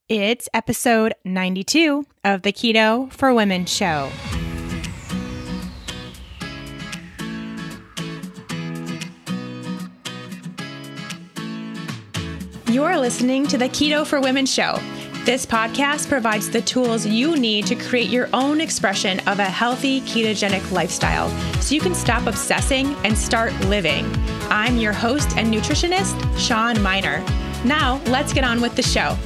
It's episode 92 of the Keto for Women show. You're listening to the Keto for Women show. This podcast provides the tools you need to create your own expression of a healthy ketogenic lifestyle so you can stop obsessing and start living. I'm your host and nutritionist, Shawn Miner. Now, let's get on with the show.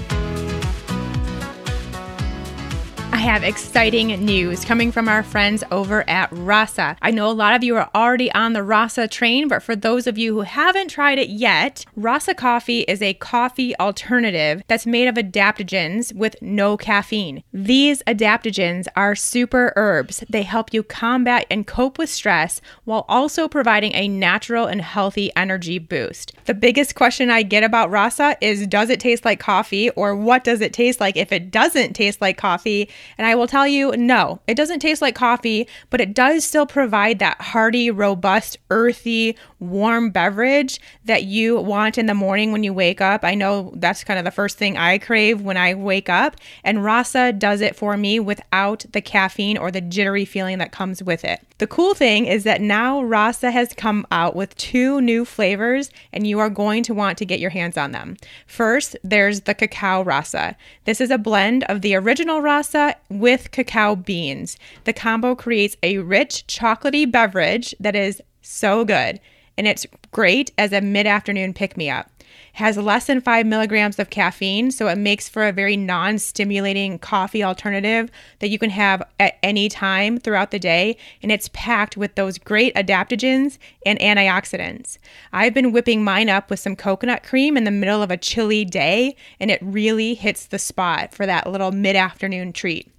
I have exciting news coming from our friends over at Rasa. I know a lot of you are already on the Rasa train, but for those of you who haven't tried it yet, Rasa coffee is a coffee alternative that's made of adaptogens with no caffeine. These adaptogens are super herbs. They help you combat and cope with stress while also providing a natural and healthy energy boost. The biggest question I get about Rasa is, does it taste like coffee, or what does it taste like if it doesn't taste like coffee? And I will tell you, no, it doesn't taste like coffee, but it does still provide that hearty, robust, earthy, warm beverage that you want in the morning when you wake up. I know that's kind of the first thing I crave when I wake up, and Rasa does it for me without the caffeine or the jittery feeling that comes with it. The cool thing is that now Rasa has come out with 2 new flavors, and you are going to want to get your hands on them. First, there's the cacao Rasa. This is a blend of the original Rasa with cacao beans. The combo creates a rich, chocolatey beverage that is so good, and it's great as a mid-afternoon pick-me-up. It has less than 5 milligrams of caffeine, so it makes for a very non-stimulating coffee alternative that you can have at any time throughout the day, and it's packed with those great adaptogens and antioxidants. I've been whipping mine up with some coconut cream in the middle of a chilly day, and it really hits the spot for that little mid-afternoon treat.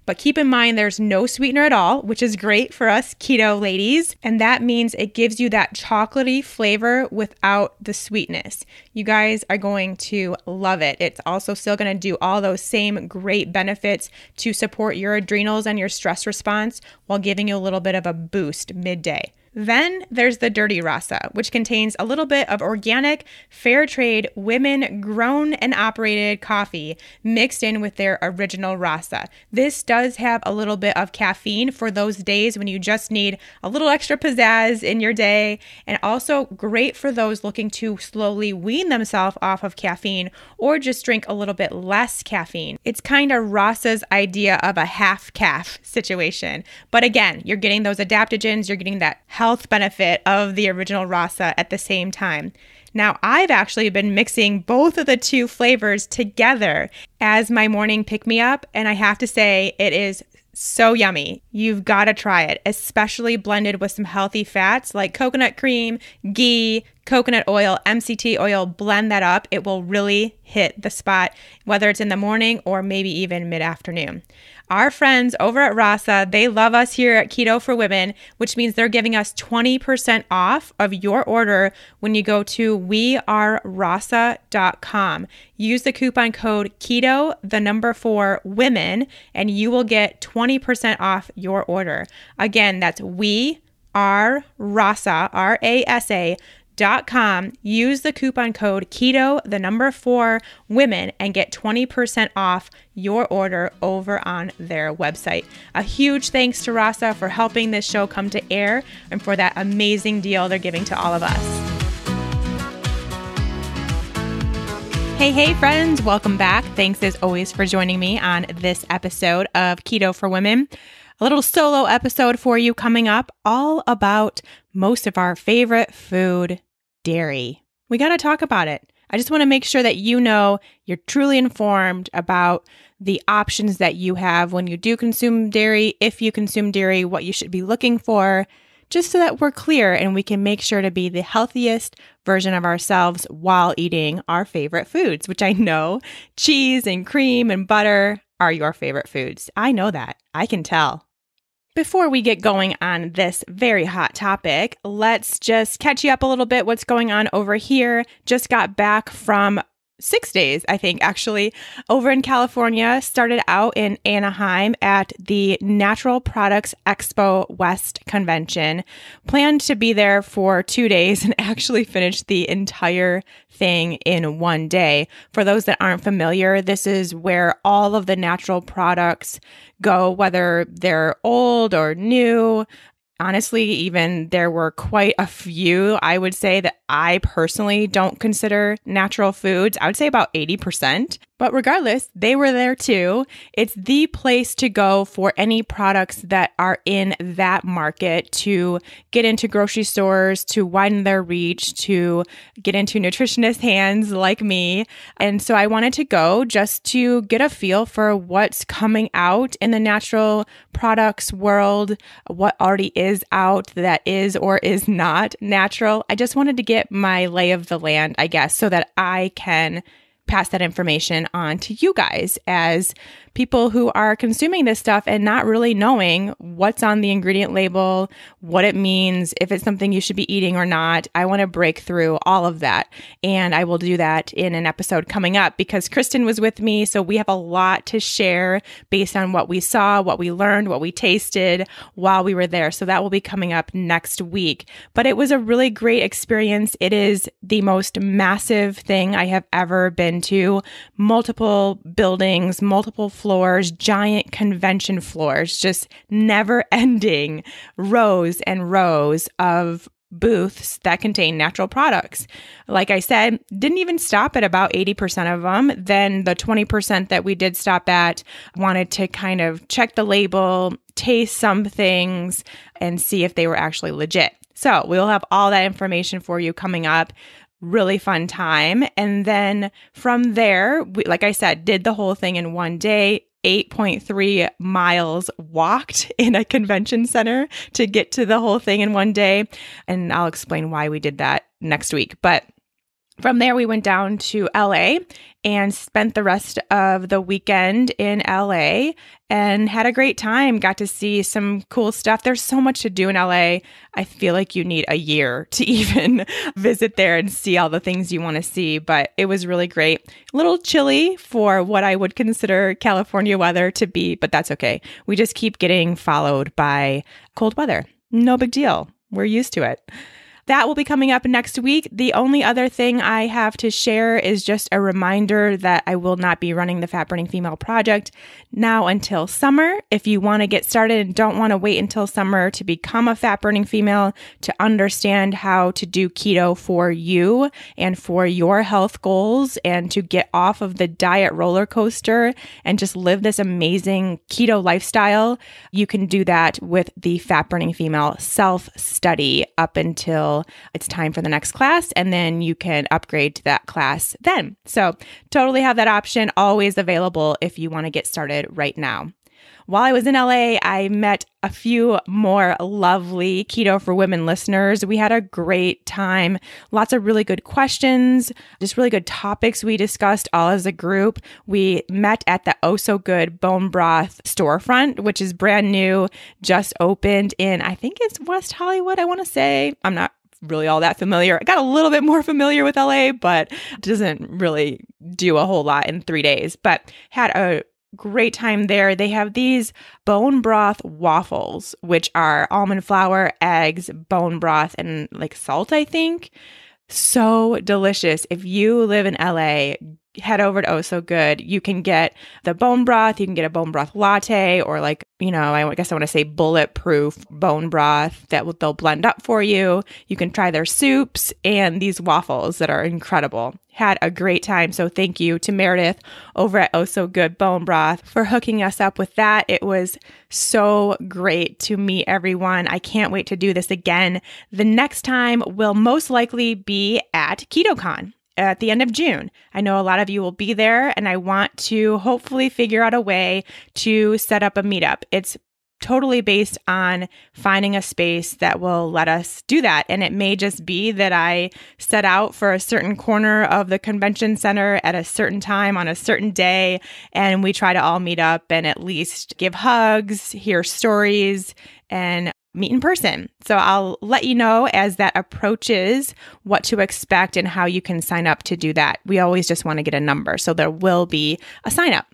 But keep in mind there's no sweetener at all, which is great for us keto ladies. And that means it gives you that chocolatey flavor without the sweetness. You guys are going to love it. It's also still going to do all those same great benefits to support your adrenals and your stress response while giving you a little bit of a boost midday. Then there's the Dirty Rasa, which contains a little bit of organic, fair trade, women grown and operated coffee mixed in with their original Rasa. This does have a little bit of caffeine for those days when you just need a little extra pizzazz in your day, and also great for those looking to slowly wean themselves off of caffeine or just drink a little bit less caffeine. It's kind of Rasa's idea of a half calf situation. But again, you're getting those adaptogens, you're getting that health benefit of the original Rasa at the same time. Now, I've actually been mixing both of the 2 flavors together as my morning pick-me-up, and I have to say it is so yummy. You've got to try it, especially blended with some healthy fats like coconut cream, ghee, coconut oil, MCT oil. Blend that up. It will really hit the spot, whether it's in the morning or maybe even mid-afternoon. Our friends over at Rasa, they love us here at Keto for Women, which means they're giving us 20% off of your order when you go to wearerasa.com. Use the coupon code KETO, 4 women, and you will get 20% off your order. Again, that's wearerasa, RASA.com. Use the coupon code KETO, 4 women, and get 20% off your order over on their website. A huge thanks to Rasa for helping this show come to air and for that amazing deal they're giving to all of us. Hey friends, welcome back. Thanks as always for joining me on this episode of Keto for Women. A little solo episode for you coming up, all about most of our favorite food, dairy. We got to talk about it. I just want to make sure that you know you're truly informed about the options that you have when you do consume dairy, if you consume dairy, what you should be looking for, just so that we're clear and we can make sure to be the healthiest version of ourselves while eating our favorite foods, which I know cheese and cream and butter are your favorite foods. I know that. I can tell. Before we get going on this very hot topic, let's just catch you up a little bit. What's going on over here? Just got back from 6 days, I think, actually, over in California. Started out in Anaheim at the Natural Products Expo West Convention. Planned to be there for 2 days and actually finished the entire thing in 1 day. For those that aren't familiar, this is where all of the natural products go, whether they're old or new. Honestly, even there were quite a few, I would say, that I personally don't consider natural foods. I would say about 80%. But regardless, they were there too. It's the place to go for any products that are in that market to get into grocery stores, to widen their reach, to get into nutritionists' hands like me. And so I wanted to go just to get a feel for what's coming out in the natural products world, what already is out that is or is not natural. I just wanted to get my lay of the land, I guess, so that I can pass that information on to you guys as people who are consuming this stuff and not really knowing what's on the ingredient label, what it means, if it's something you should be eating or not. I want to break through all of that. And I will do that in an episode coming up because Kristen was with me. So we have a lot to share based on what we saw, what we learned, what we tasted while we were there. So that will be coming up next week. But it was a really great experience. It is the most massive thing I have ever been to. Multiple buildings, multiple floors, giant convention floors, just never ending rows and rows of booths that contain natural products. Like I said, didn't even stop at about 80% of them. Then the 20% that we did stop at wanted to kind of check the label, taste some things, and see if they were actually legit. So we'll have all that information for you coming up. Really fun time. And then from there, we, like I said, did the whole thing in 1 day. 8.3 miles walked in a convention center to get to the whole thing in 1 day. And I'll explain why we did that next week. But from there, we went down to LA and spent the rest of the weekend in LA and had a great time. Got to see some cool stuff. There's so much to do in LA. I feel like you need a year to even visit there and see all the things you want to see, but it was really great. A little chilly for what I would consider California weather to be, but that's okay. We just keep getting followed by cold weather. No big deal. We're used to it. That will be coming up next week. The only other thing I have to share is just a reminder that I will not be running the Fat Burning Female Project now until summer. If you want to get started and don't want to wait until summer to become a fat burning female, to understand how to do keto for you and for your health goals and to get off of the diet roller coaster and just live this amazing keto lifestyle, you can do that with the Fat Burning Female self-study up until it's time for the next class, and then you can upgrade to that class then. So totally have that option always available if you want to get started right now. While I was in LA, I met a few more lovely Keto for Women listeners. We had a great time. Lots of really good questions, just really good topics we discussed all as a group. We met at the Oh So Good Bone Broth storefront, which is brand new, just opened in, I think it's West Hollywood, I want to say. I'm not really all that familiar. I got a little bit more familiar with LA, but doesn't really do a whole lot in 3 days, but had a great time there. They have these bone broth waffles, which are almond flour, eggs, bone broth, and like salt, I think. So delicious. If you live in LA, head over to Oh So Good. You can get the bone broth. You can get a bone broth latte or like, I guess I want to say bulletproof bone broth that they'll blend up for you. You can try their soups and these waffles that are incredible. Had a great time. So thank you to Meredith over at Oh So Good Bone Broth for hooking us up with that. It was so great to meet everyone. I can't wait to do this again. The next time will most likely be at KetoCon at the end of June. I know a lot of you will be there, and I want to hopefully figure out a way to set up a meetup. It's totally based on finding a space that will let us do that. And it may just be that I set out for a certain corner of the convention center at a certain time on a certain day, and we try to all meet up and at least give hugs, hear stories, and meet in person. So I'll let you know as that approaches what to expect and how you can sign up to do that. We always just want to get a number, so there will be a sign up.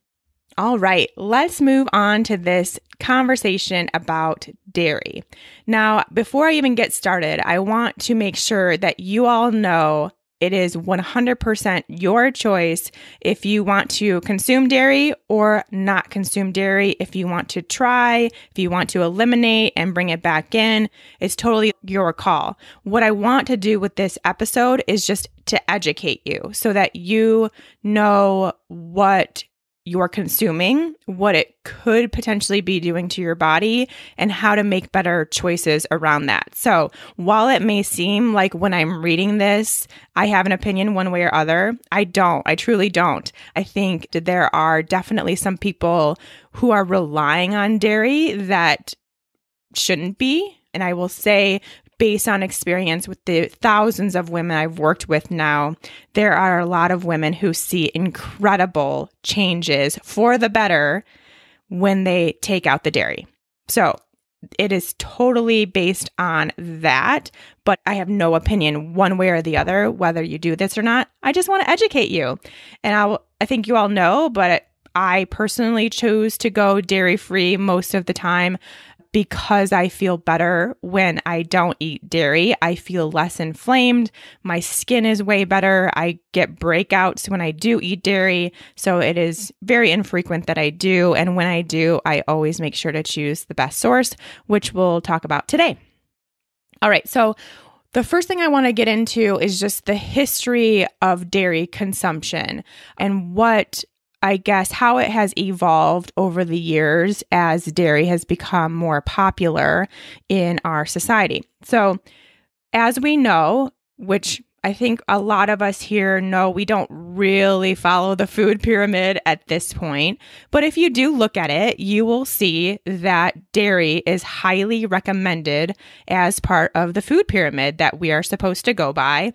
All right, let's move on to this conversation about dairy. Now, before I even get started, I want to make sure that you all know it is 100% your choice if you want to consume dairy or not consume dairy. If you want to try, if you want to eliminate and bring it back in, it's totally your call. What I want to do with this episode is just to educate you so that you know what you're consuming, what it could potentially be doing to your body, and how to make better choices around that. So while it may seem like when I'm reading this, I have an opinion one way or other, I don't. I truly don't. I think that there are definitely some people who are relying on dairy that shouldn't be. And I will say, based on experience with the thousands of women I've worked with now, there are a lot of women who see incredible changes for the better when they take out the dairy. So it is totally based on that, but I have no opinion one way or the other whether you do this or not. I just want to educate you. And I think you all know, but I personally chose to go dairy-free most of the time because I feel better when I don't eat dairy. I feel less inflamed. My skin is way better. I get breakouts when I do eat dairy. So it is very infrequent that I do. And when I do, I always make sure to choose the best source, which we'll talk about today. All right. So the first thing I want to get into is just the history of dairy consumption and how it has evolved over the years as dairy has become more popular in our society. So as we know, which I think a lot of us here know, we don't really follow the food pyramid at this point. But if you do look at it, you will see that dairy is highly recommended as part of the food pyramid that we are supposed to go by,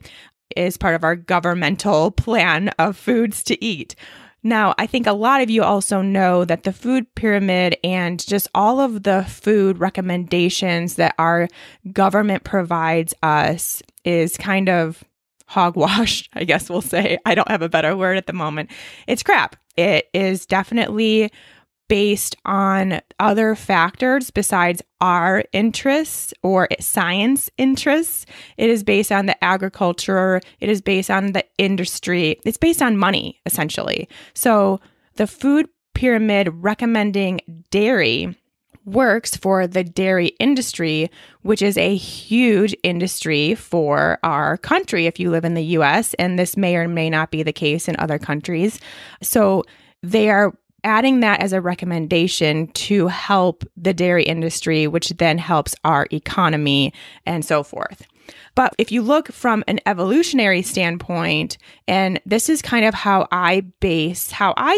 is part of our governmental plan of foods to eat. Now, I think a lot of you also know that the food pyramid and just all of the food recommendations that our government provides us is kind of hogwash, I guess we'll say. I don't have a better word at the moment. It's crap. It is definitely based on other factors besides our interests or science interests. It is based on the agriculture. It is based on the industry. It's based on money, essentially. So the food pyramid recommending dairy works for the dairy industry, which is a huge industry for our country if you live in the US, and this may or may not be the case in other countries. So they are adding that as a recommendation to help the dairy industry, which then helps our economy and so forth. But if you look from an evolutionary standpoint, and this is kind of how I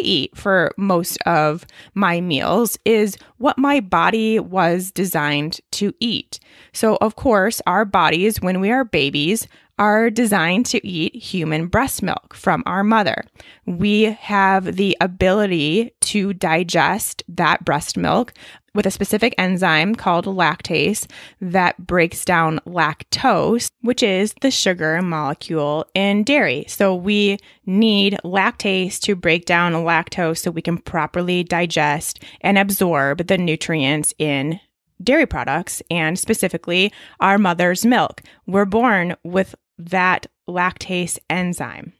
eat for most of my meals, is what my body was designed to eat. So of course, our bodies, when we are babies, are designed to eat human breast milk from our mother. We have the ability to digest that breast milk with a specific enzyme called lactase that breaks down lactose, which is the sugar molecule in dairy. So we need lactase to break down lactose so we can properly digest and absorb the nutrients in dairy products, and specifically our mother's milk. We're born with that lactase enzyme.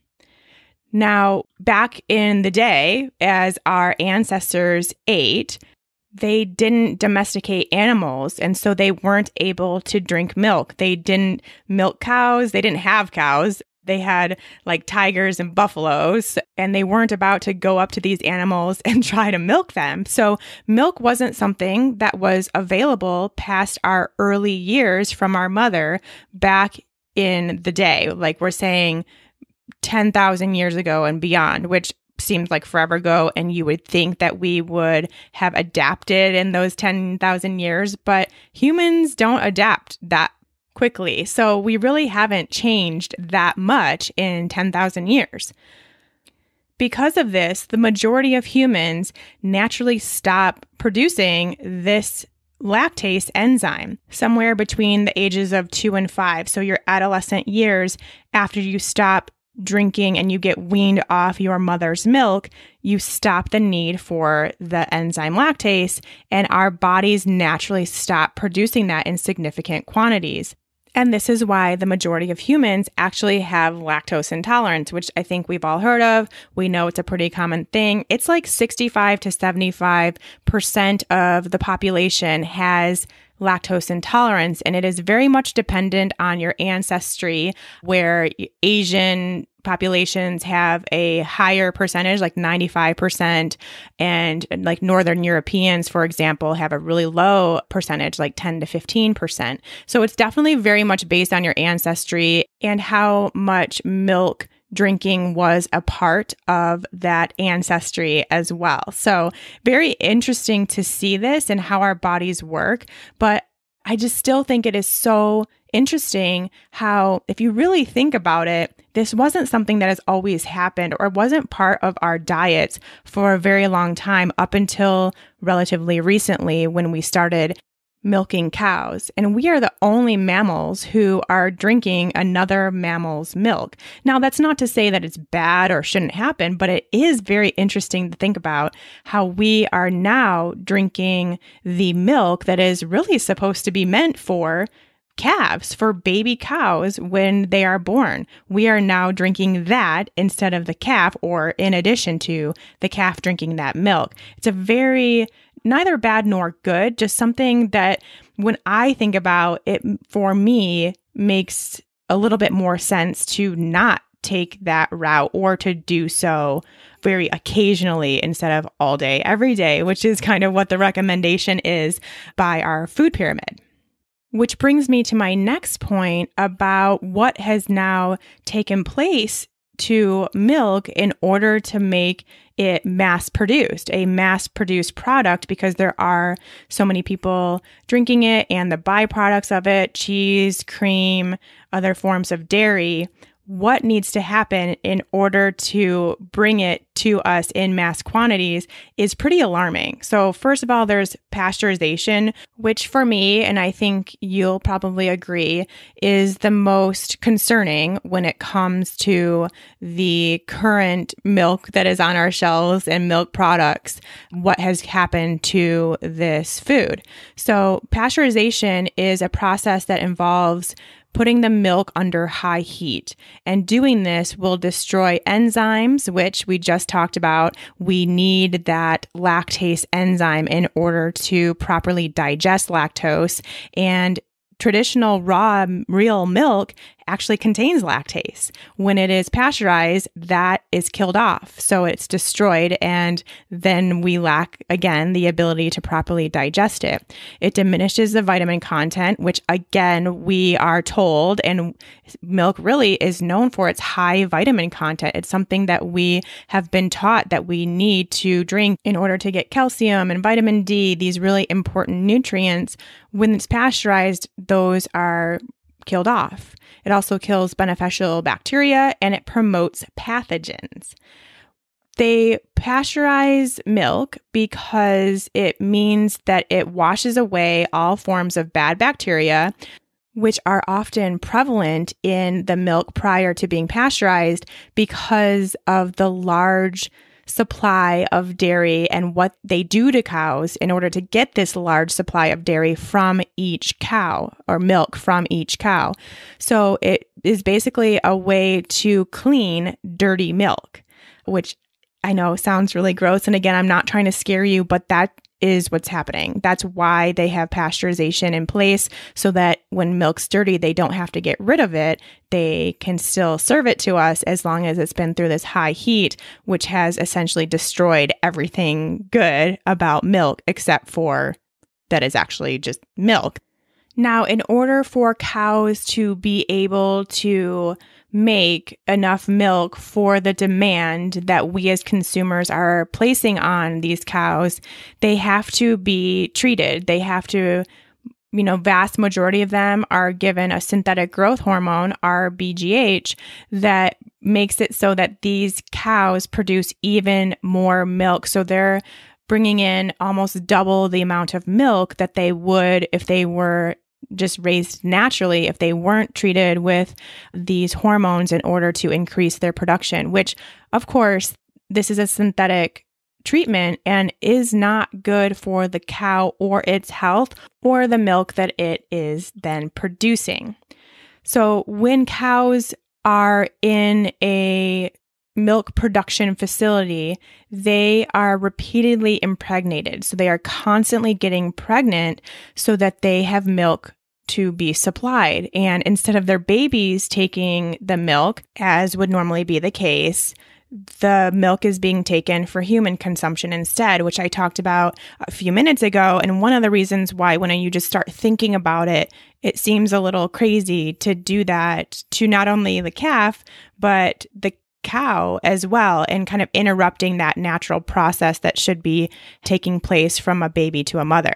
Now, back in the day, as our ancestors ate, they didn't domesticate animals, and so they weren't able to drink milk. They didn't milk cows. They didn't have cows. They had like tigers and buffaloes, and they weren't about to go up to these animals and try to milk them. So milk wasn't something that was available past our early years from our mother back in the day. Like we're saying 10,000 years ago and beyond, which seems like forever ago. And you would think that we would have adapted in those 10,000 years, but humans don't adapt that quickly. So we really haven't changed that much in 10,000 years. Because of this, the majority of humans naturally stop producing this lactase enzyme somewhere between the ages of 2 and 5. So your adolescent years, after you stop drinking and you get weaned off your mother's milk, you stop the need for the enzyme lactase, and our bodies naturally stop producing that in significant quantities. And this is why the majority of humans actually have lactose intolerance, which I think we've all heard of. We know it's a pretty common thing. It's like 65 to 75% of the population has lactose intolerance, and it is very much dependent on your ancestry, where Asian populations have a higher percentage, like 95%, and like Northern Europeans, for example, have a really low percentage, like 10 to 15%. So it's definitely very much based on your ancestry and how much milk drinking was a part of that ancestry as well. So very interesting to see this and how our bodies work. But I just still think it is so interesting how, if you really think about it, this wasn't something that has always happened or wasn't part of our diets for a very long time up until relatively recently when we started milking cows. And we are the only mammals who are drinking another mammal's milk. Now, that's not to say that it's bad or shouldn't happen, but it is very interesting to think about how we are now drinking the milk that is really supposed to be meant for calves, for baby cows when they are born. We are now drinking that instead of the calf, or in addition to the calf drinking that milk. It's a very neither bad nor good, just something that when I think about it, for me, makes a little bit more sense to not take that route, or to do so very occasionally instead of all day, every day, which is kind of what the recommendation is by our food pyramid. Which brings me to my next point about what has now taken place to milk in order to make it mass-produced, a mass-produced product, because there are so many people drinking it and the byproducts of it, cheese, cream, other forms of dairy. What needs to happen in order to bring it to us in mass quantities is pretty alarming. So first of all, there's pasteurization, which for me, and I think you'll probably agree, is the most concerning when it comes to the current milk that is on our shelves and milk products, what has happened to this food. So pasteurization is a process that involves putting the milk under high heat. And doing this will destroy enzymes, which we just talked about. We need that lactase enzyme in order to properly digest lactose. And traditional raw, real milk actually contains lactase. When it is pasteurized, that is killed off. So it's destroyed, and then we lack, again, the ability to properly digest it. It diminishes the vitamin content, which, again, we are told, and milk really is known for its high vitamin content. It's something that we have been taught that we need to drink in order to get calcium and vitamin D, these really important nutrients. When it's pasteurized, those are killed off. It also kills beneficial bacteria, and it promotes pathogens. They pasteurize milk because it means that it washes away all forms of bad bacteria, which are often prevalent in the milk prior to being pasteurized because of the large supply of dairy and what they do to cows in order to get this large supply of dairy from each cow, or milk from each cow. So it is basically a way to clean dirty milk, which I know sounds really gross. And again, I'm not trying to scare you, but that is what's happening. That's why they have pasteurization in place, so that when milk's dirty, they don't have to get rid of it. They can still serve it to us as long as it's been through this high heat, which has essentially destroyed everything good about milk, except for that is actually just milk. Now, in order for cows to be able to make enough milk for the demand that we as consumers are placing on these cows, they have to be treated. They have to, vast majority of them are given a synthetic growth hormone, RBGH, that makes it so that these cows produce even more milk. So they're bringing in almost double the amount of milk that they would if they were just raised naturally, if they weren't treated with these hormones in order to increase their production, which, of course, this is a synthetic treatment and is not good for the cow or its health or the milk that it is then producing. So when cows are in a milk production facility, they are repeatedly impregnated. So they are constantly getting pregnant so that they have milk to be supplied. And instead of their babies taking the milk, as would normally be the case, the milk is being taken for human consumption instead, which I talked about a few minutes ago. And one of the reasons why, when you just start thinking about it, it seems a little crazy to do that to not only the calf, but the cow as well, and kind of interrupting that natural process that should be taking place from a baby to a mother.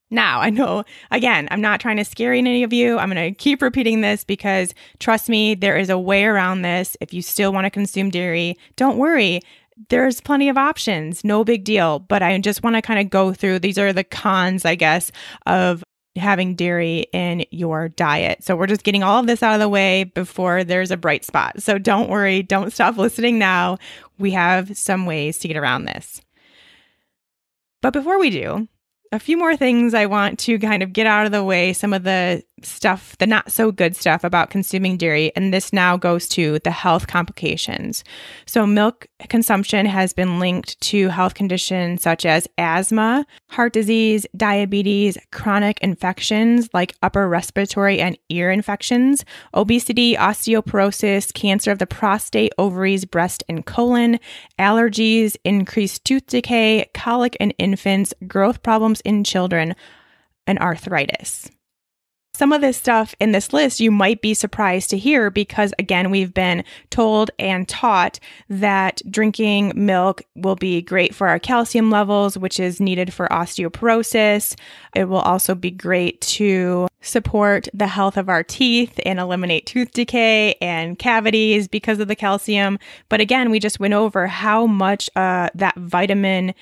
Now, I know, again, I'm not trying to scare any of you. I'm going to keep repeating this because trust me, there is a way around this. If you still want to consume dairy, don't worry. There's plenty of options. No big deal. But I just want to kind of go through, these are the cons, I guess, of having dairy in your diet. So we're just getting all of this out of the way before there's a bright spot. So don't worry. Don't stop listening now. We have some ways to get around this. But before we do, a few more things I want to kind of get out of the way, some of the stuff, the not so good stuff about consuming dairy. And this now goes to the health complications. So milk consumption has been linked to health conditions such as asthma, heart disease, diabetes, chronic infections like upper respiratory and ear infections, obesity, osteoporosis, cancer of the prostate, ovaries, breast, and colon, allergies, increased tooth decay, colic in infants, growth problems in children, and arthritis. Some of this stuff in this list you might be surprised to hear because, again, we've been told and taught that drinking milk will be great for our calcium levels, which is needed for osteoporosis. It will also be great to support the health of our teeth and eliminate tooth decay and cavities because of the calcium. But again, we just went over how much that vitamin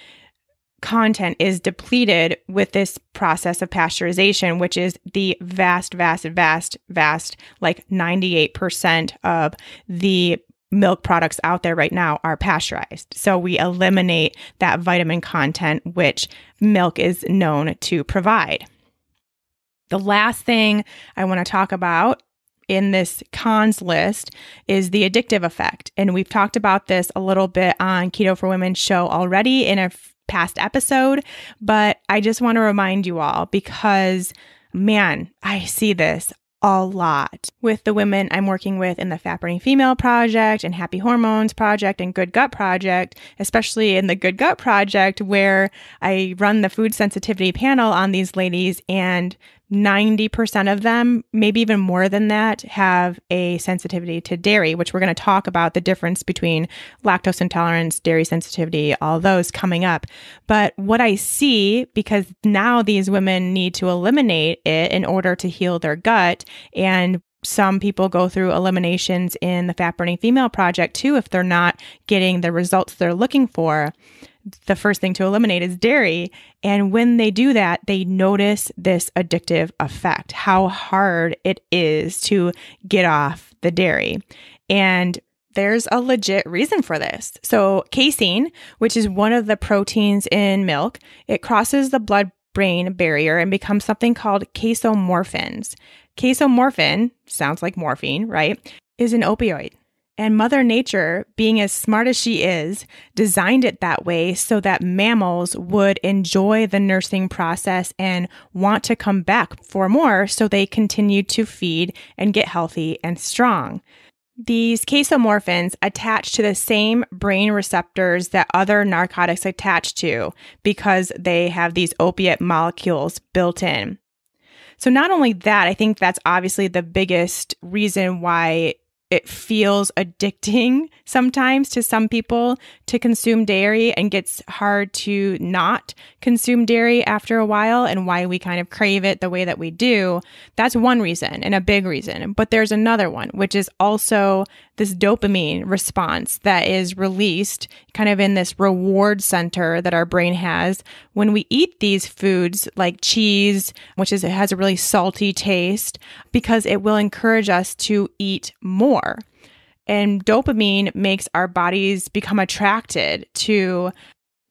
content is depleted with this process of pasteurization, which is the vast, like 98% of the milk products out there right now are pasteurized. So we eliminate that vitamin content, which milk is known to provide. The last thing I want to talk about in this cons list is the addictive effect. And we've talked about this a little bit on Keto for Women show already in a past episode, but I just want to remind you all because, man, I see this a lot with the women I'm working with in the Fat Burning Female Project and Happy Hormones Project and Good Gut Project, especially in the Good Gut Project where I run the food sensitivity panel on these ladies, and 90% of them, maybe even more than that, have a sensitivity to dairy, which we're going to talk about the difference between lactose intolerance, dairy sensitivity, all those coming up. But what I see, because now these women need to eliminate it in order to heal their gut, and some people go through eliminations in the Fat Burning Female Project too if they're not getting the results they're looking for. The first thing to eliminate is dairy. And when they do that, they notice this addictive effect, how hard it is to get off the dairy. And there's a legit reason for this. So casein, which is one of the proteins in milk, it crosses the blood-brain barrier and becomes something called casomorphins. Casomorphin, sounds like morphine, right, is an opioid. And Mother Nature, being as smart as she is, designed it that way so that mammals would enjoy the nursing process and want to come back for more so they continue to feed and get healthy and strong. These casomorphins attach to the same brain receptors that other narcotics attach to because they have these opiate molecules built in. So not only that, I think that's obviously the biggest reason why it feels addicting sometimes to some people to consume dairy and gets hard to not consume dairy after a while and why we kind of crave it the way that we do. That's one reason and a big reason. But there's another one, which is also this dopamine response that is released kind of in this reward center that our brain has when we eat these foods like cheese, which is it has a really salty taste because it will encourage us to eat more. And dopamine makes our bodies become attracted to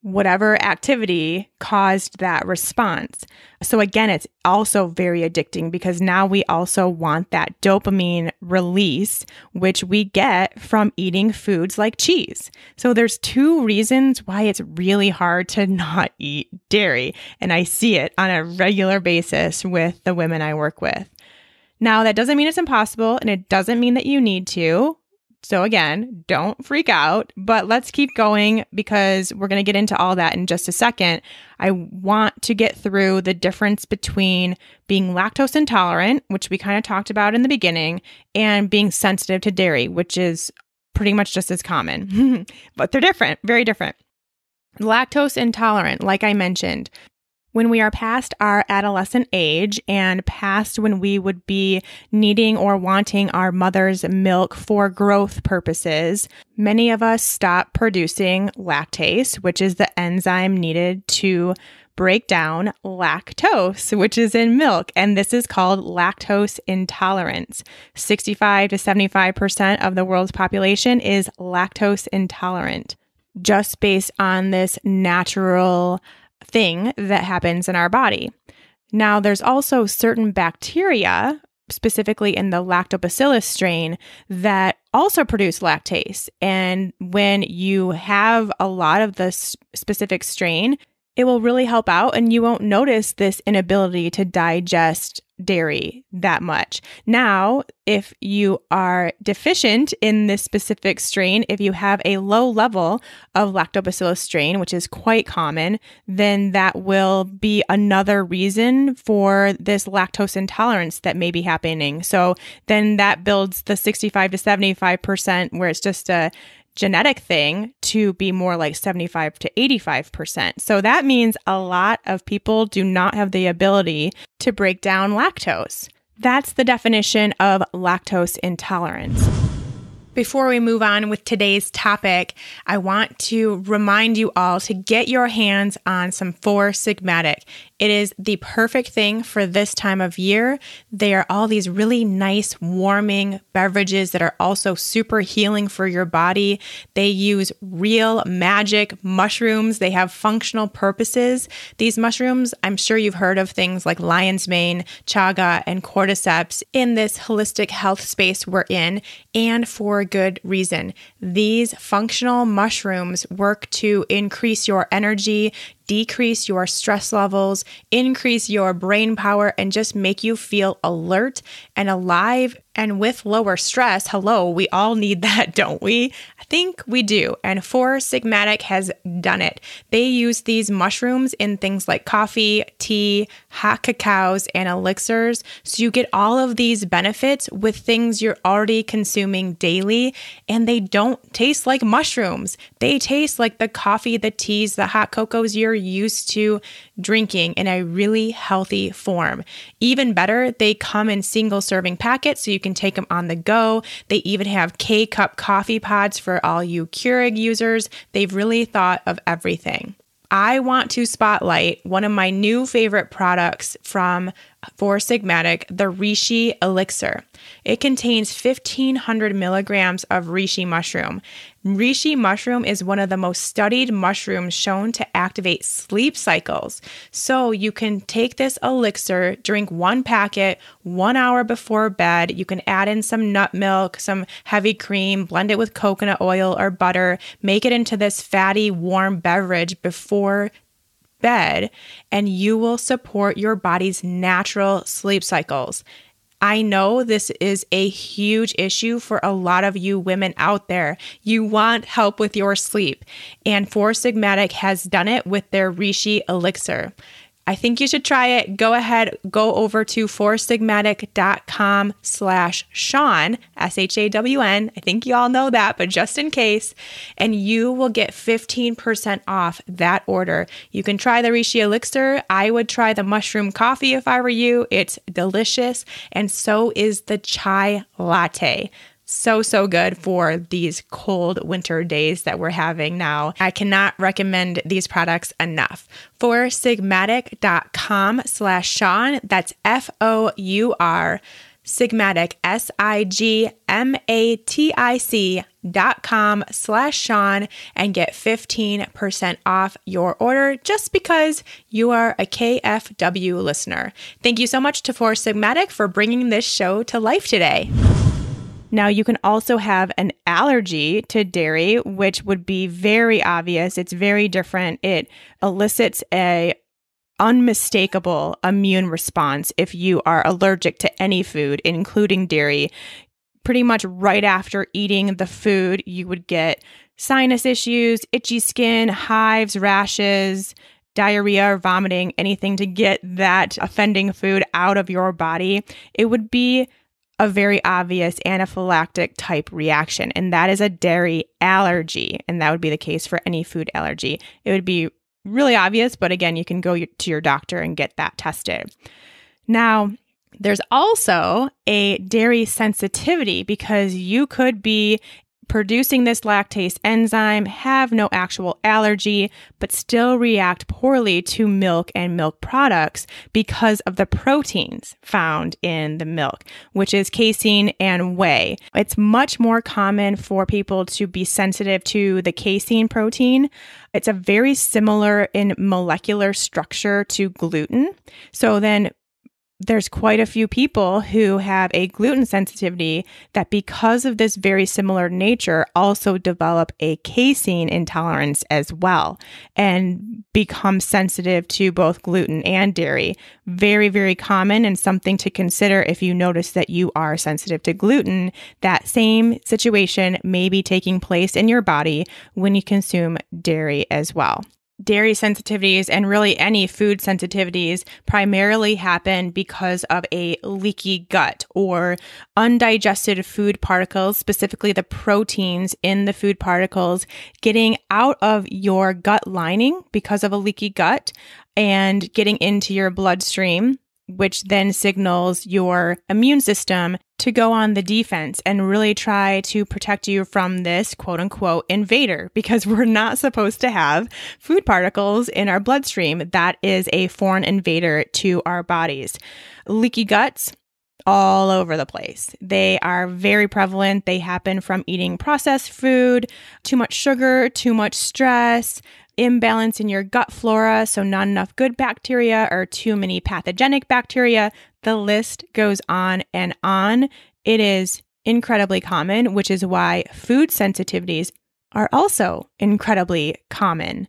whatever activity caused that response. So again, it's also very addicting because now we also want that dopamine release, which we get from eating foods like cheese. So there's two reasons why it's really hard to not eat dairy. And I see it on a regular basis with the women I work with. Now, that doesn't mean it's impossible, and it doesn't mean that you need to. So again, don't freak out, but let's keep going because we're going to get into all that in just a second. I want to get through the difference between being lactose intolerant, which we kind of talked about in the beginning, and being sensitive to dairy, which is pretty much just as common, but they're different, very different. Lactose intolerant, like I mentioned, when we are past our adolescent age and past when we would be needing or wanting our mother's milk for growth purposes, many of us stop producing lactase, which is the enzyme needed to break down lactose, which is in milk. And this is called lactose intolerance. 65 to 75% of the world's population is lactose intolerant, just based on this natural thing that happens in our body. Now, there's also certain bacteria, specifically in the lactobacillus strain, that also produce lactase. And when you have a lot of this specific strain, it will really help out and you won't notice this inability to digest dairy that much. Now, if you are deficient in this specific strain, if you have a low level of lactobacillus strain, which is quite common, then that will be another reason for this lactose intolerance that may be happening. So then that builds the 65 to 75% where it's just a genetic thing to be more like 75 to 85%. So that means a lot of people do not have the ability to break down lactose. That's the definition of lactose intolerance. Before we move on with today's topic, I want to remind you all to get your hands on some 4-Sigmatic. It is the perfect thing for this time of year. They are all these really nice, warming beverages that are also super healing for your body. They use real magic mushrooms. They have functional purposes. These mushrooms, I'm sure you've heard of things like lion's mane, chaga, and cordyceps in this holistic health space we're in, and for good reason. These functional mushrooms work to increase your energy, decrease your stress levels, increase your brain power, and just make you feel alert and alive and with lower stress. Hello, we all need that, don't we? I think we do. And 4-Sigmatic has done it. They use these mushrooms in things like coffee, tea, hot cacaos, and elixirs. So you get all of these benefits with things you're already consuming daily, and they don't taste like mushrooms. They taste like the coffee, the teas, the hot cocos you're used to drinking in a really healthy form. Even better, they come in single serving packets so you can take them on the go. They even have K-cup coffee pods for all you Keurig users. They've really thought of everything. I want to spotlight one of my new favorite products from 4-Sigmatic, the Reishi Elixir. It contains 1,500 milligrams of reishi mushroom. Reishi mushroom is one of the most studied mushrooms shown to activate sleep cycles. So you can take this elixir, drink 1 packet 1 hour before bed. You can add in some nut milk, some heavy cream, blend it with coconut oil or butter, make it into this fatty, warm beverage before bed, and you will support your body's natural sleep cycles. I know this is a huge issue for a lot of you women out there. You want help with your sleep, and 4-Sigmatic has done it with their Reishi Elixir. I think you should try it. Go ahead, go over to forsigmatic.com/Shawn, SHAWN. I think you all know that, but just in case, and you will get 15% off that order. You can try the Reishi Elixir. I would try the mushroom coffee if I were you. It's delicious, and so is the chai latte. So good for these cold winter days that we're having now. I cannot recommend these products enough. forsigmatic.com/Shawn. That's FOUR, Sigmatic, SIGMATIC.com/Shawn, and get 15% off your order just because you are a KFW listener. Thank you so much to Four Sigmatic for bringing this show to life today. Now, you can also have an allergy to dairy, which would be very obvious. It's very different. It elicits a unmistakable immune response if you are allergic to any food, including dairy. Pretty much right after eating the food, you would get sinus issues, itchy skin, hives, rashes, diarrhea or vomiting, anything to get that offending food out of your body. It would be a very obvious anaphylactic type reaction, and that is a dairy allergy, and that would be the case for any food allergy. It would be really obvious, but again, you can go to your doctor and get that tested. Now, there's also a dairy sensitivity because you could be producing this lactase enzyme, have no actual allergy, but still react poorly to milk and milk products because of the proteins found in the milk, which is casein and whey. It's much more common for people to be sensitive to the casein protein. It's a very similar in molecular structure to gluten. So then there's quite a few people who have a gluten sensitivity that, because of this very similar nature, also develop a casein intolerance as well and become sensitive to both gluten and dairy. Very, very common, and something to consider if you notice that you are sensitive to gluten. That same situation may be taking place in your body when you consume dairy as well. Dairy sensitivities, and really any food sensitivities, primarily happen because of a leaky gut or undigested food particles, specifically the proteins in the food particles, getting out of your gut lining because of a leaky gut and getting into your bloodstream, which then signals your immune system to go on the defense and really try to protect you from this quote unquote invader, because we're not supposed to have food particles in our bloodstream. That is a foreign invader to our bodies. Leaky guts all over the place. They are very prevalent. They happen from eating processed food, too much sugar, too much stress, imbalance in your gut flora, so not enough good bacteria or too many pathogenic bacteria. The list goes on and on. It is incredibly common, which is why food sensitivities are also incredibly common.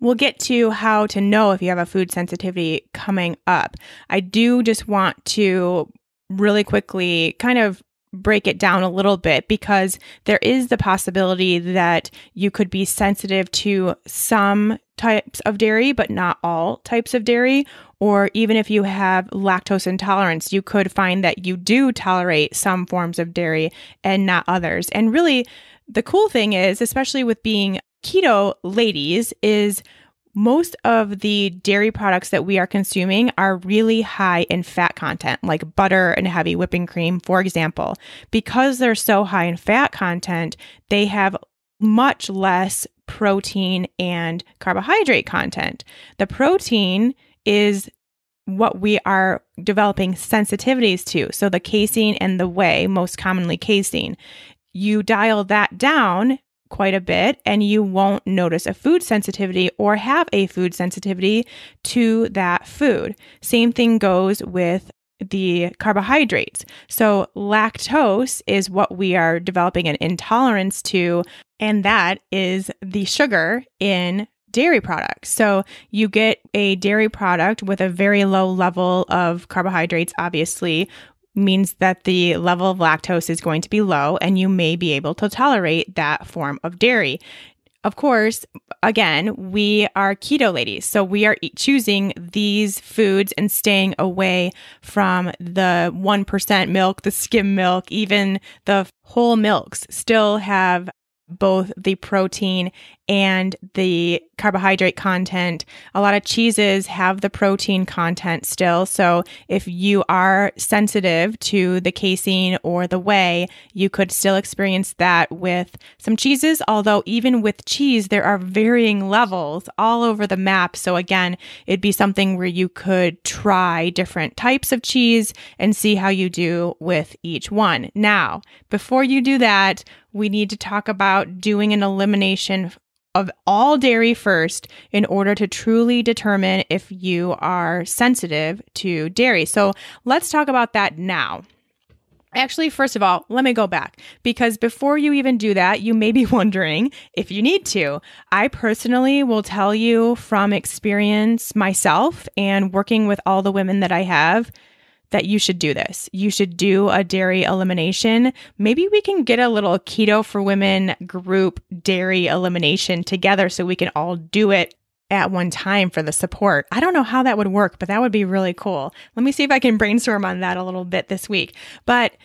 We'll get to how to know if you have a food sensitivity coming up. I do just want to really quickly kind of break it down a little bit, because there is the possibility that you could be sensitive to some types of dairy, but not all types of dairy. Or even if you have lactose intolerance, you could find that you do tolerate some forms of dairy and not others. And really, the cool thing is, especially with being keto ladies, is most of the dairy products that we are consuming are really high in fat content, like butter and heavy whipping cream, for example. Because they're so high in fat content, they have much less protein and carbohydrate content. The protein is what we are developing sensitivities to. So the casein and the whey, most commonly casein, you dial that down quite a bit and you won't notice a food sensitivity or have a food sensitivity to that food. Same thing goes with the carbohydrates. So lactose is what we are developing an intolerance to, and that is the sugar in dairy products. So you get a dairy product with a very low level of carbohydrates, obviously, means that the level of lactose is going to be low, and you may be able to tolerate that form of dairy. Of course, again, we are keto ladies. So we are choosing these foods and staying away from the 1% milk, the skim milk, even the whole milks still have both the protein and the carbohydrate content. A lot of cheeses have the protein content still. So if you are sensitive to the casein or the whey, you could still experience that with some cheeses. Although even with cheese, there are varying levels all over the map. So again, it'd be something where you could try different types of cheese and see how you do with each one. Now, before you do that, we need to talk about doing an elimination of all dairy first in order to truly determine if you are sensitive to dairy. So let's talk about that now. Actually, first of all, let me go back, because before you even do that, you may be wondering if you need to. I personally will tell you from experience myself and working with all the women that I have, that you should do this. You should do a dairy elimination. Maybe we can get a little Keto for Women group dairy elimination together so we can all do it at one time for the support. I don't know how that would work, but that would be really cool. Let me see if I can brainstorm on that a little bit this week. But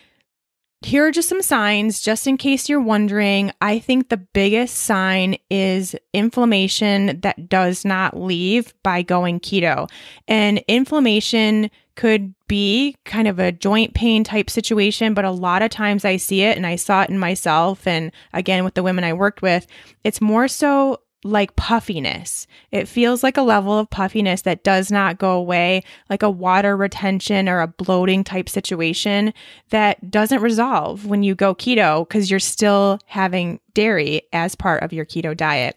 here are just some signs, just in case you're wondering. I think the biggest sign is inflammation that does not leave by going keto. And inflammation could be kind of a joint pain type situation, but a lot of times I see it, and I saw it in myself. And again, with the women I worked with, it's more so like puffiness. It feels like a level of puffiness that does not go away, like a water retention or a bloating type situation that doesn't resolve when you go keto because you're still having dairy as part of your keto diet.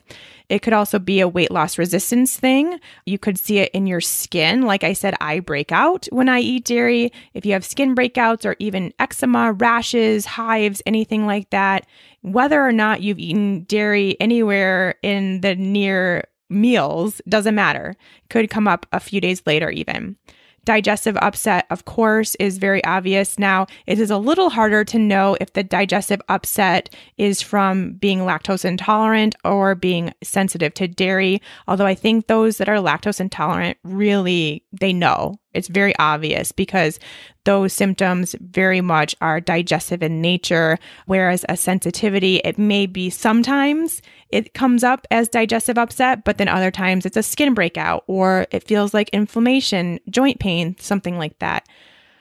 It could also be a weight loss resistance thing. You could see it in your skin. Like I said, I break out when I eat dairy. If you have skin breakouts or even eczema, rashes, hives, anything like that, whether or not you've eaten dairy anywhere in the near meals, doesn't matter. Could come up a few days later even. Digestive upset, of course, is very obvious. Now, it is a little harder to know if the digestive upset is from being lactose intolerant or being sensitive to dairy. Although I think those that are lactose intolerant really, they know. It's very obvious because those symptoms very much are digestive in nature, whereas a sensitivity, it may be sometimes it comes up as digestive upset, but then other times it's a skin breakout or it feels like inflammation, joint pain, something like that.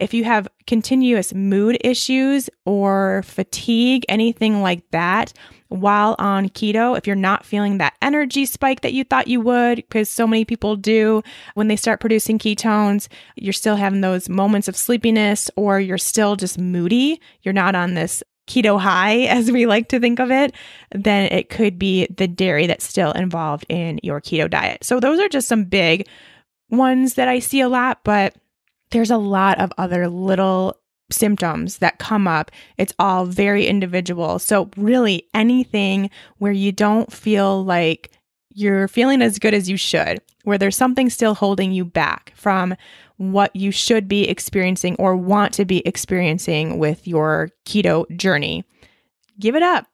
If you have continuous mood issues or fatigue, anything like that, while on keto, if you're not feeling that energy spike that you thought you would, because so many people do when they start producing ketones, you're still having those moments of sleepiness or you're still just moody, you're not on this keto high, as we like to think of it, then it could be the dairy that's still involved in your keto diet. So those are just some big ones that I see a lot, but there's a lot of other little symptoms that come up. It's all very individual. So really anything where you don't feel like you're feeling as good as you should, where there's something still holding you back from what you should be experiencing or want to be experiencing with your keto journey, give it up.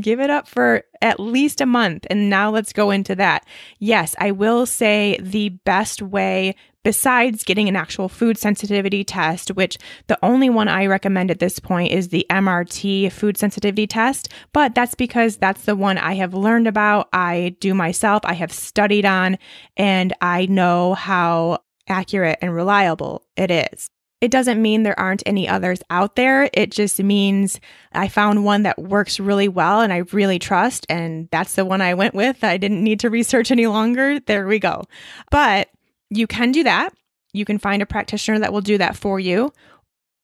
Give it up for at least a month. And now let's go into that. Yes, I will say the best way, besides getting an actual food sensitivity test, which the only one I recommend at this point is the MRT food sensitivity test. But that's because that's the one I have learned about, I do myself, I have studied on, and I know how accurate and reliable it is. It doesn't mean there aren't any others out there. It just means I found one that works really well and I really trust, and that's the one I went with. I didn't need to research any longer. There we go. But you can do that. You can find a practitioner that will do that for you.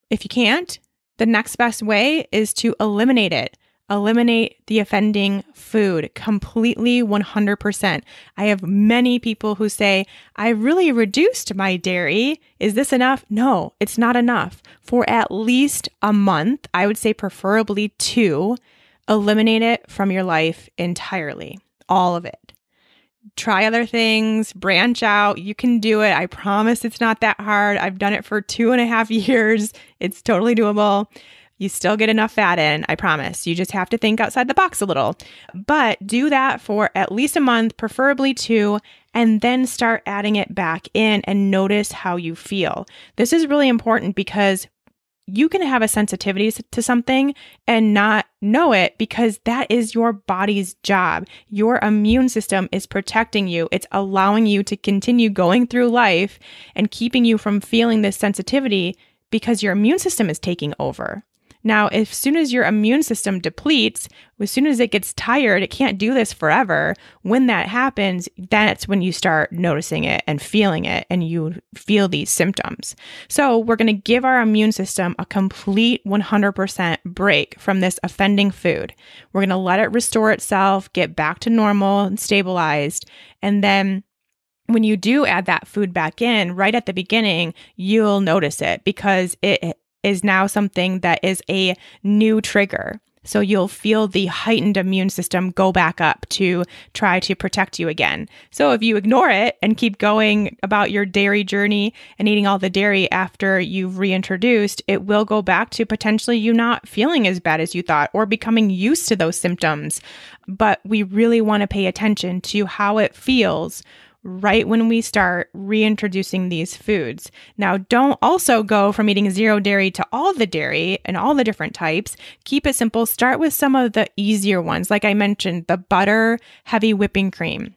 If you can't, the next best way is to eliminate it. Eliminate the offending food completely, 100%. I have many people who say, I really reduced my dairy. Is this enough? No, it's not enough. For at least a month, I would say preferably 2, eliminate it from your life entirely. All of it. Try other things, branch out. You can do it. I promise it's not that hard. I've done it for 2.5 years. It's totally doable. You still get enough fat in, I promise. You just have to think outside the box a little. But do that for at least a month, preferably 2, and then start adding it back in and notice how you feel. This is really important because you can have a sensitivity to something and not know it because that is your body's job. Your immune system is protecting you. It's allowing you to continue going through life and keeping you from feeling this sensitivity because your immune system is taking over. Now, as soon as your immune system depletes, as soon as it gets tired, it can't do this forever. When that happens, that's when you start noticing it and feeling it, and you feel these symptoms. So we're going to give our immune system a complete 100% break from this offending food. We're going to let it restore itself, get back to normal and stabilized. And then when you do add that food back in right at the beginning, you'll notice it because it is now something that is a new trigger. So you'll feel the heightened immune system go back up to try to protect you again. So if you ignore it and keep going about your dairy journey and eating all the dairy after you've reintroduced, it will go back to potentially you not feeling as bad as you thought or becoming used to those symptoms. But we really want to pay attention to how it feels right when we start reintroducing these foods. Now, don't also go from eating 0 dairy to all the dairy and all the different types. Keep it simple. Start with some of the easier ones. Like I mentioned, the butter, heavy whipping cream.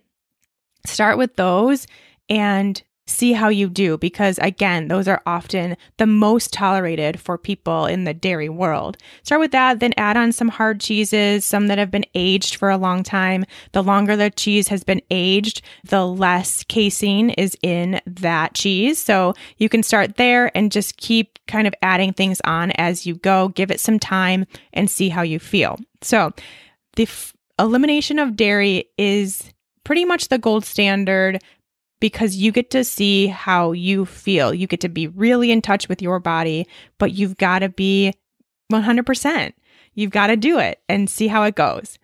Start with those and see how you do, because again, those are often the most tolerated for people in the dairy world. Start with that, then add on some hard cheeses, some that have been aged for a long time. The longer the cheese has been aged, the less casein is in that cheese. So you can start there and just keep kind of adding things on as you go. Give it some time and see how you feel. So the elimination of dairy is pretty much the gold standard, because you get to see how you feel. You get to be really in touch with your body, but you've got to be 100%. You've got to do it and see how it goes.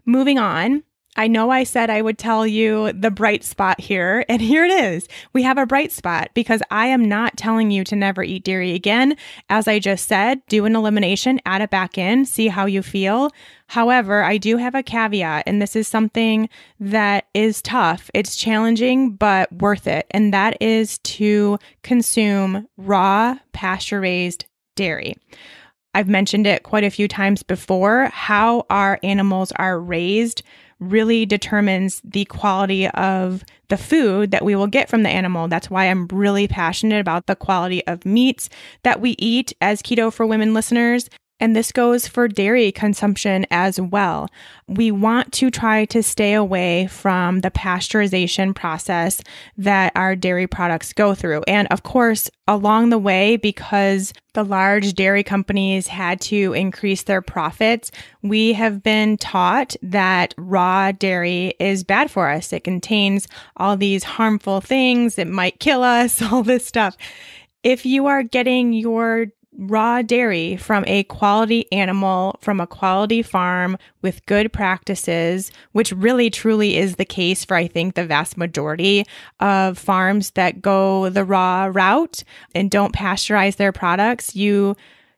Moving on. I know I said I would tell you the bright spot here, and here it is. We have a bright spot because I am not telling you to never eat dairy again. As I just said, do an elimination, add it back in, see how you feel. However, I do have a caveat, and this is something that is tough. It's challenging, but worth it. And that is to consume raw pasture-raised dairy. I've mentioned it quite a few times before. How our animals are raised really determines the quality of the food that we will get from the animal. That's why I'm really passionate about the quality of meats that we eat as Keto for Women listeners. And this goes for dairy consumption as well. We want to try to stay away from the pasteurization process that our dairy products go through. And of course, along the way, because the large dairy companies had to increase their profits, we have been taught that raw dairy is bad for us. It contains all these harmful things. It might kill us, all this stuff. If you are getting your raw dairy from a quality animal, from a quality farm with good practices, which really truly is the case for, I think, the vast majority of farms that go the raw route and don't pasteurize their products, you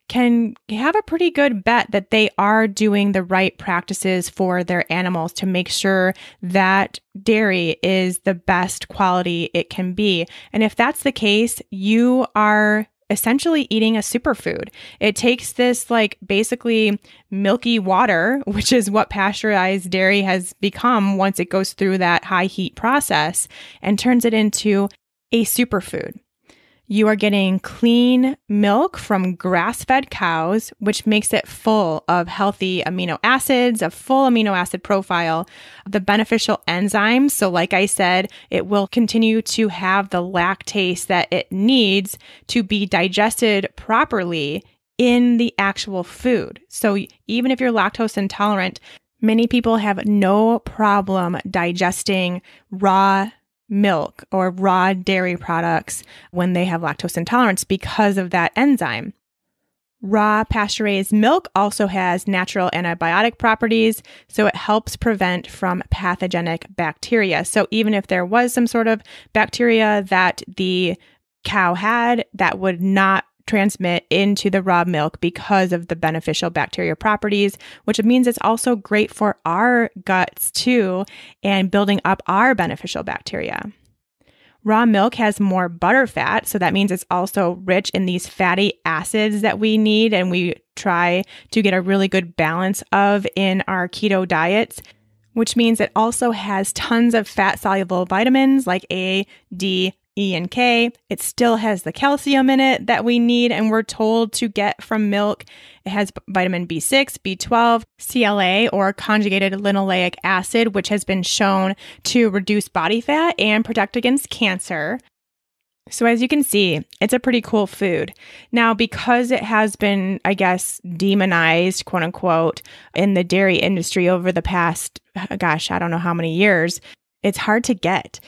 can have a pretty good bet that they are doing the right practices for their animals to make sure that dairy is the best quality it can be. And if that's the case, you are essentially eating a superfood. It takes this basically milky water, which is what pasteurized dairy has become once it goes through that high heat process, and turns it into a superfood. You are getting clean milk from grass-fed cows, which makes it full of healthy amino acids, a full amino acid profile, the beneficial enzymes. So like I said, it will continue to have the lactase that it needs to be digested properly in the actual food. So even if you're lactose intolerant, many people have no problem digesting raw milk or raw dairy products when they have lactose intolerance because of that enzyme. Raw pasture-raised milk also has natural antibiotic properties, so it helps prevent from pathogenic bacteria. So even if there was some sort of bacteria that the cow had, that would not transmit into the raw milk because of the beneficial bacteria properties, which means it's also great for our guts too and building up our beneficial bacteria. Raw milk has more butter fat, so that means it's also rich in these fatty acids that we need and we try to get a really good balance of in our keto diets, which means it also has tons of fat-soluble vitamins like A, D, E, and K. It still has the calcium in it that we need and we're told to get from milk. It has vitamin B6, B12, CLA, or conjugated linoleic acid, which has been shown to reduce body fat and protect against cancer. So as you can see, it's a pretty cool food. Now, because it has been, I guess, demonized, quote unquote, in the dairy industry over the past, I don't know how many years, it's hard to get.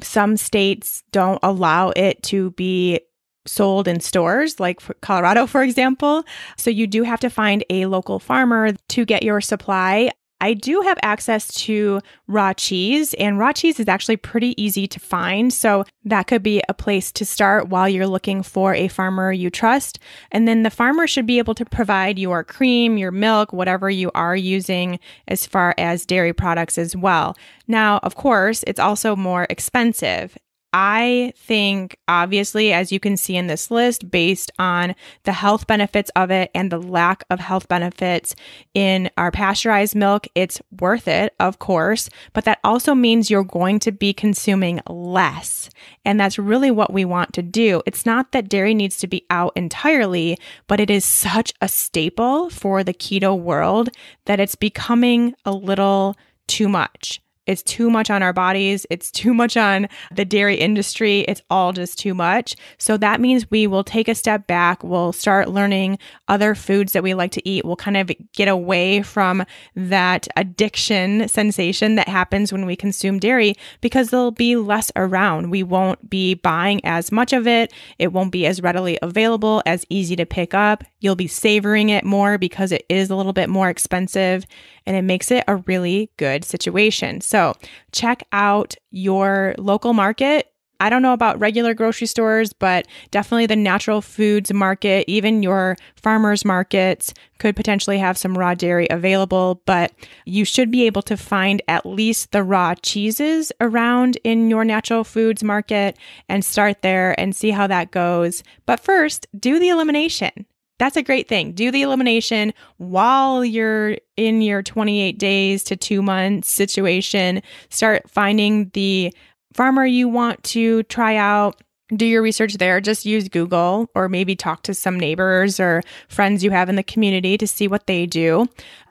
Some states don't allow it to be sold in stores, like Colorado, for example. So you do have to find a local farmer to get your supply. I do have access to raw cheese, and raw cheese is actually pretty easy to find. So that could be a place to start while you're looking for a farmer you trust. And then the farmer should be able to provide your cream, your milk, whatever you are using as far as dairy products as well. Now, of course, it's also more expensive. I think, obviously, as you can see in this list, based on the health benefits of it and the lack of health benefits in our pasteurized milk, it's worth it, of course, but that also means you're going to be consuming less. And that's really what we want to do. It's not that dairy needs to be out entirely, but it is such a staple for the keto world that it's becoming a little too much. It's too much on our bodies. It's too much on the dairy industry. It's all just too much. So that means we will take a step back. We'll start learning other foods that we like to eat. We'll kind of get away from that addiction sensation that happens when we consume dairy because there'll be less around. We won't be buying as much of it. It won't be as readily available, as easy to pick up. You'll be savoring it more because it is a little bit more expensive and it makes it a really good situation. So check out your local market. I don't know about regular grocery stores, but definitely the natural foods market, even your farmers markets could potentially have some raw dairy available, but you should be able to find at least the raw cheeses around in your natural foods market and start there and see how that goes. But first, do the elimination. That's a great thing. Do the elimination while you're in your 28 days to 2 months situation. Start finding the farmer you want to try out. Do your research there. Just use Google or maybe talk to some neighbors or friends you have in the community to see what they do.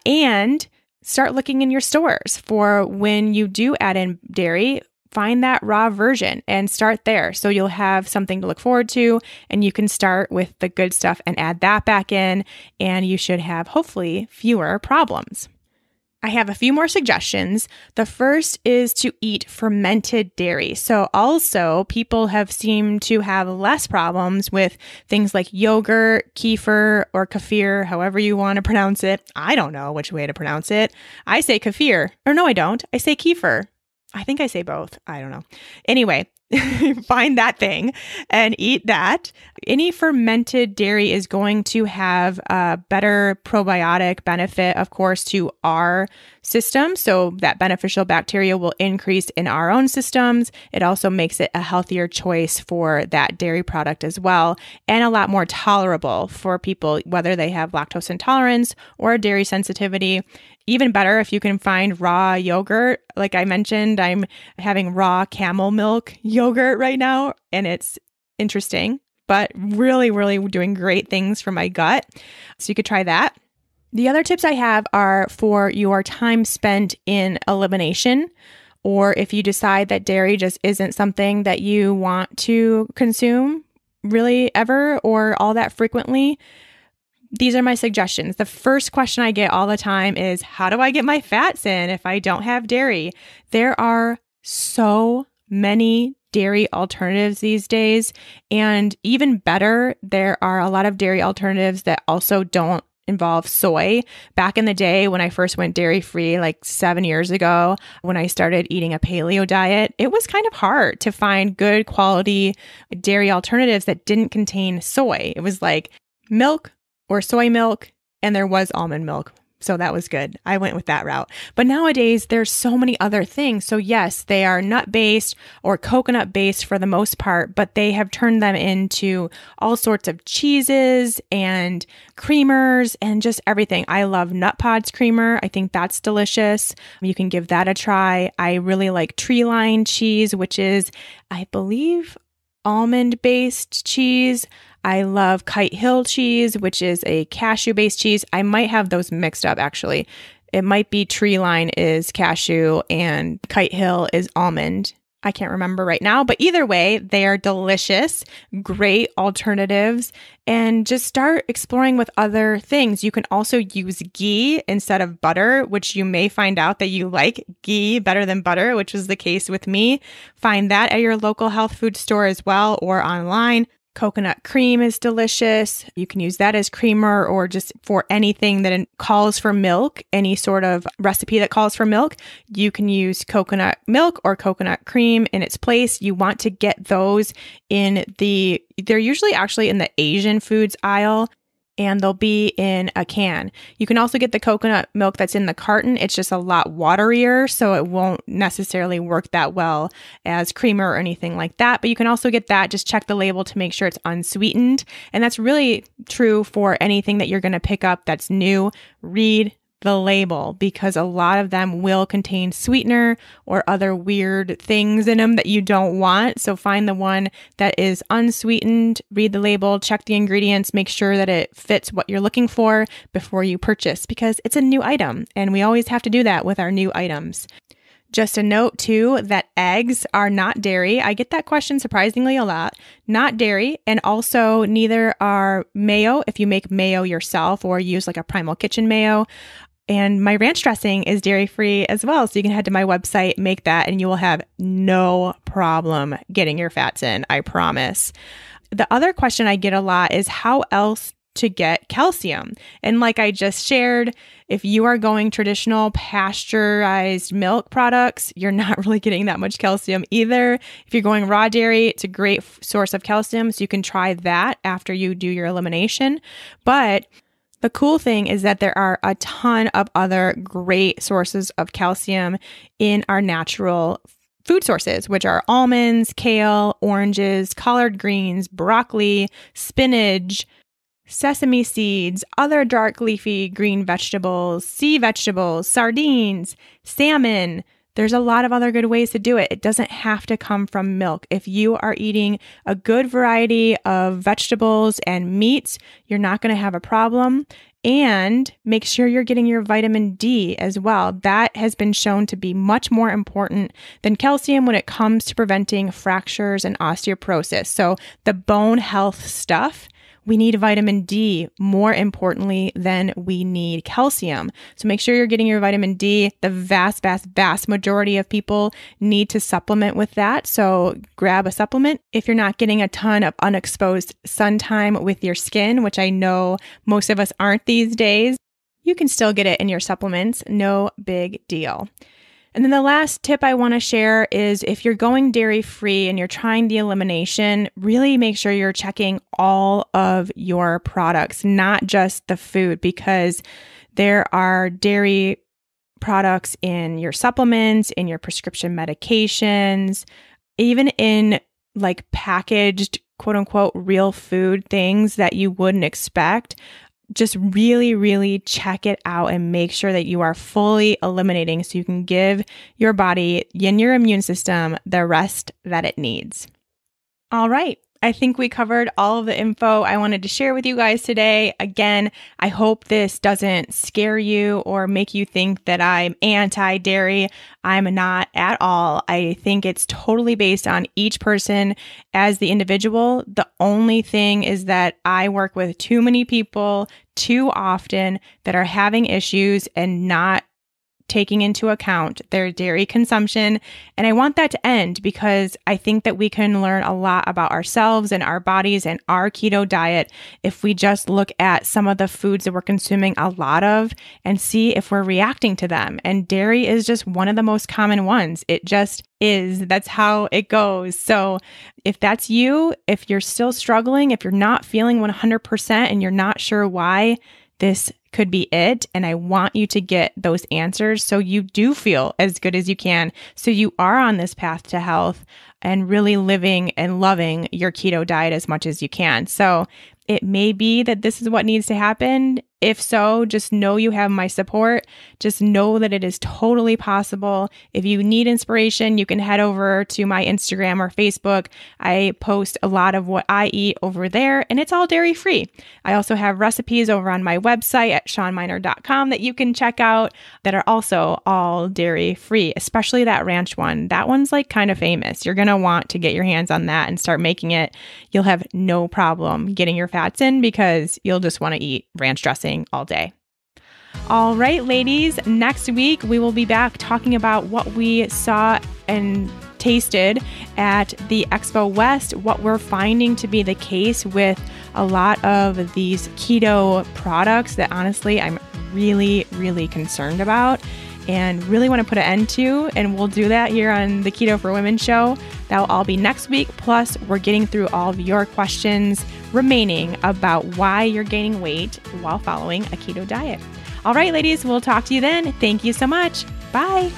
And start looking in your stores for when you do add in dairy. Find that raw version and start there. So you'll have something to look forward to and you can start with the good stuff and add that back in and you should have hopefully fewer problems. I have a few more suggestions. The first is to eat fermented dairy. So also people have seemed to have less problems with things like yogurt, kefir, or kefir, however you want to pronounce it. I don't know which way to pronounce it. I say kefir. Or no, I don't. I say kefir. I think I say both. I don't know. Anyway, find that thing and eat that. Any fermented dairy is going to have a better probiotic benefit, of course, to our system. So that beneficial bacteria will increase in our own systems. It also makes it a healthier choice for that dairy product as well, and a lot more tolerable for people, whether they have lactose intolerance or a dairy sensitivity. Even better if you can find raw yogurt. Like I mentioned, I'm having raw camel milk yogurt right now, and it's interesting, but really, really doing great things for my gut. So you could try that. The other tips I have are for your time spent in elimination, or if you decide that dairy just isn't something that you want to consume really ever or all that frequently. These are my suggestions. The first question I get all the time is, how do I get my fats in if I don't have dairy? There are so many dairy alternatives these days. And even better, there are a lot of dairy alternatives that also don't involve soy. Back in the day when I first went dairy-free, like 7 years ago, when I started eating a paleo diet, it was kind of hard to find good quality dairy alternatives that didn't contain soy. It was like milk or soy milk, and there was almond milk. So that was good. I went with that route. But nowadays, there's so many other things. So yes, they are nut-based or coconut-based for the most part, but they have turned them into all sorts of cheeses and creamers and just everything. I love Nut Pods creamer. I think that's delicious. You can give that a try. I really like Tree Line cheese, which is, I believe, almond-based cheese. I love Kite Hill cheese, which is a cashew-based cheese. I might have those mixed up, actually. It might be Tree Line is cashew and Kite Hill is almond. I can't remember right now, but either way, they are delicious, great alternatives, and just start exploring with other things. You can also use ghee instead of butter, which you may find out that you like ghee better than butter, which was the case with me. Find that at your local health food store as well or online. Coconut cream is delicious. You can use that as creamer or just for anything that calls for milk, any sort of recipe that calls for milk. You can use coconut milk or coconut cream in its place. You want to get those they're usually actually in the Asian foods aisle, and they'll be in a can. You can also get the coconut milk that's in the carton. It's just a lot waterier, so it won't necessarily work that well as creamer or anything like that. But you can also get that. Just check the label to make sure it's unsweetened. And that's really true for anything that you're going to pick up that's new. Read the label, because a lot of them will contain sweetener or other weird things in them that you don't want. So find the one that is unsweetened, read the label, check the ingredients, make sure that it fits what you're looking for before you purchase, because it's a new item and we always have to do that with our new items. Just a note too, that eggs are not dairy. I get that question surprisingly a lot. Not dairy, and also neither are mayo if you make mayo yourself or use like a Primal Kitchen mayo. And my ranch dressing is dairy-free as well. So you can head to my website, make that, and you will have no problem getting your fats in, I promise. The other question I get a lot is how else to get calcium. And like I just shared, if you are going traditional pasteurized milk products, you're not really getting that much calcium either. If you're going raw dairy, it's a great source of calcium. So you can try that after you do your elimination. But the cool thing is that there are a ton of other great sources of calcium in our natural food sources, which are almonds, kale, oranges, collard greens, broccoli, spinach, sesame seeds, other dark leafy green vegetables, sea vegetables, sardines, salmon. There's a lot of other good ways to do it. It doesn't have to come from milk. If you are eating a good variety of vegetables and meats, you're not going to have a problem. And make sure you're getting your vitamin D as well. That has been shown to be much more important than calcium when it comes to preventing fractures and osteoporosis. So the bone health stuff, we need vitamin D more importantly than we need calcium. So make sure you're getting your vitamin D. The vast majority of people need to supplement with that. So grab a supplement. If you're not getting a ton of unexposed sun time with your skin, which I know most of us aren't these days, you can still get it in your supplements. No big deal. And then the last tip I want to share is if you're going dairy-free and you're trying the elimination, really make sure you're checking all of your products, not just the food, because there are dairy products in your supplements, in your prescription medications, even in like packaged, quote unquote, real food things that you wouldn't expect. Just really, really check it out and make sure that you are fully eliminating so you can give your body and your immune system the rest that it needs. All right. I think we covered all of the info I wanted to share with you guys today. Again, I hope this doesn't scare you or make you think that I'm anti-dairy. I'm not at all. I think it's totally based on each person as the individual. The only thing is that I work with too many people too often that are having issues and not taking into account their dairy consumption. And I want that to end because I think that we can learn a lot about ourselves and our bodies and our keto diet if we just look at some of the foods that we're consuming a lot of and see if we're reacting to them. And dairy is just one of the most common ones. It just is. That's how it goes. So if that's you, if you're still struggling, if you're not feeling 100% and you're not sure why, this could be it. And I want you to get those answers so you do feel as good as you can. So you are on this path to health and really living and loving your keto diet as much as you can. So it may be that this is what needs to happen. If so, just know you have my support. Just know that it is totally possible. If you need inspiration, you can head over to my Instagram or Facebook. I post a lot of what I eat over there, and it's all dairy free. I also have recipes over on my website at shawnminer.com that you can check out that are also all dairy free, especially that ranch one. That one's like kind of famous. You're going to want to get your hands on that and start making it. You'll have no problem getting your fats in because you'll just want to eat ranch dressing all day. All right, ladies, next week we will be back talking about what we saw and tasted at the Expo West, what we're finding to be the case with a lot of these keto products that honestly I'm really, really concerned about and really want to put an end to. And we'll do that here on the Keto for Women show. That will all be next week. Plus, we're getting through all of your questions remaining about why you're gaining weight while following a keto diet. All right, ladies, we'll talk to you then. Thank you so much. Bye.